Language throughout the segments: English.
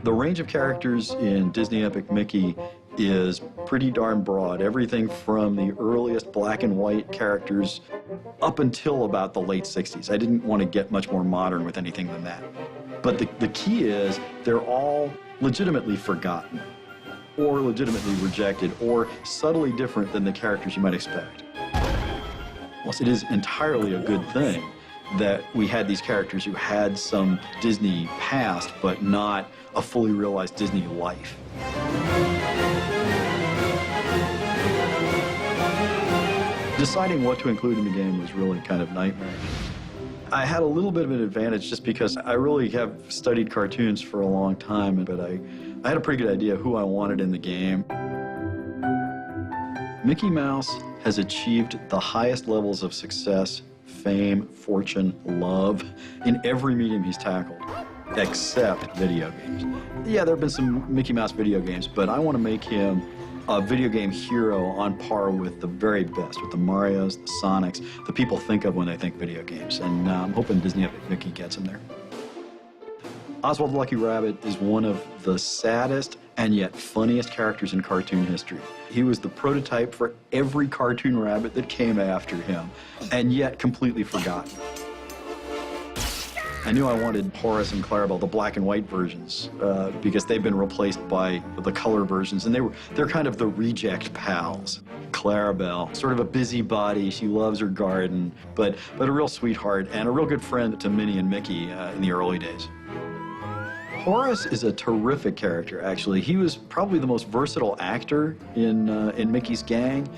The range of characters in Disney Epic Mickey is pretty darn broad. Everything from the earliest black and white characters up until about the late 60s. I didn't want to get much more modern with anything than that. But the key is they're all legitimately forgotten, or legitimately rejected, or subtly different than the characters you might expect. Well, it is entirely a good thing that we had these characters who had some Disney past, but not a fully realized Disney life. Deciding what to include in the game was really kind of nightmarish. I had a little bit of an advantage just because I really have studied cartoons for a long time, but I had a pretty good idea who I wanted in the game. Mickey Mouse has achieved the highest levels of success, fame, fortune, love in every medium he's tackled, except video games. Yeah, there have been some Mickey Mouse video games, but I want to make him a video game hero on par with the very best, with the Marios, the Sonics, the people think of when they think video games. And I'm hoping Disney Epic Mickey gets him there. Oswald the Lucky Rabbit is one of the saddest and yet funniest characters in cartoon history. He was the prototype for every cartoon rabbit that came after him, and yet completely forgotten. I knew I wanted Horace and Clarabelle, the black and white versions, because they've been replaced by the color versions, and they're kind of the reject pals. Clarabelle, sort of a busybody, she loves her garden, but a real sweetheart and a real good friend to Minnie and Mickey in the early days. Horace is a terrific character, actually. He was probably the most versatile actor in Mickey's gang.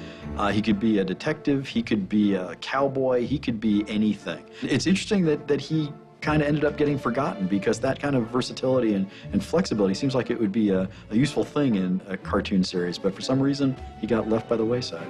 He could be a detective, he could be a cowboy, he could be anything. It's interesting that he kind of ended up getting forgotten because that kind of versatility and flexibility seems like it would be a useful thing in a cartoon series, but for some reason, he got left by the wayside.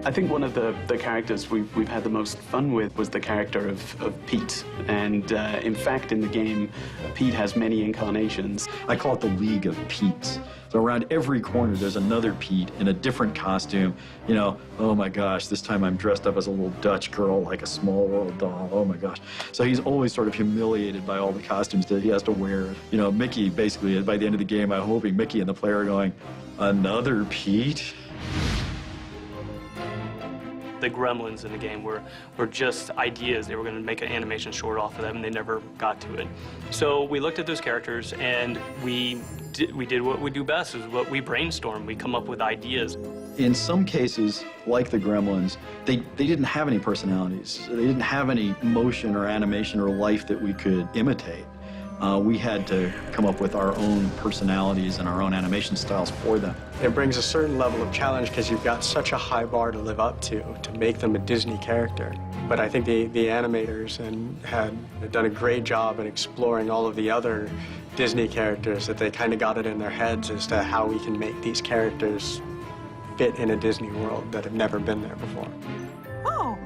I think one of the characters we've had the most fun with was the character of Pete. And in fact, in the game, Pete has many incarnations. I call it the League of Petes. So around every corner, there's another Pete in a different costume. You know, oh my gosh, this time I'm dressed up as a little Dutch girl, like a Small World doll, oh my gosh. So he's always sort of humiliated by all the costumes that he has to wear. You know, Mickey, basically, by the end of the game, I'm hoping Mickey and the player are going, another Pete? The gremlins in the game were just ideas. They were going to make an animation short off of them, and they never got to it. So we looked at those characters, and we did what we do best, is what we brainstorm. We come up with ideas. In some cases, like the gremlins, they didn't have any personalities. They didn't have any motion or animation or life that we could imitate. We had to come up with our own personalities and our own animation styles for them. It brings a certain level of challenge because you've got such a high bar to live up to make them a Disney character. But I think the animators had done a great job in exploring all of the other Disney characters, that they kind of got it in their heads as to how we can make these characters fit in a Disney world that have never been there before. Oh.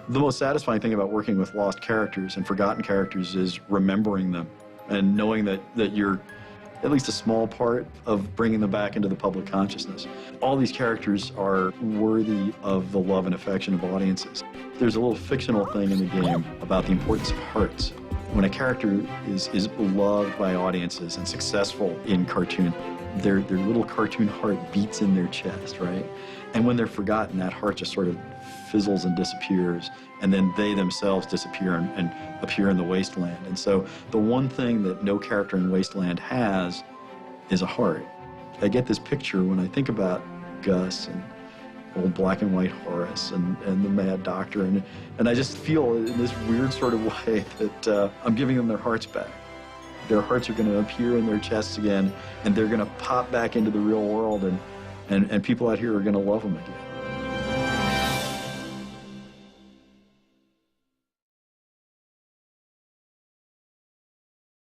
The most satisfying thing about working with lost characters and forgotten characters is remembering them and knowing that you're at least a small part of bringing them back into the public consciousness. All these characters are worthy of the love and affection of audiences. There's a little fictional thing in the game about the importance of hearts. When a character is beloved by audiences and successful in cartoon, their little cartoon heart beats in their chest, right? And when they're forgotten, that heart just sort of fizzles and disappears, and then they themselves disappear and appear in the wasteland. And so the one thing that no character in Wasteland has is a heart. I get this picture when I think about Gus and old black and white Horace and the Mad Doctor, and I just feel in this weird sort of way that I'm giving them their hearts back. Their hearts are going to appear in their chests again, and they're going to pop back into the real world, and people out here are going to love them again.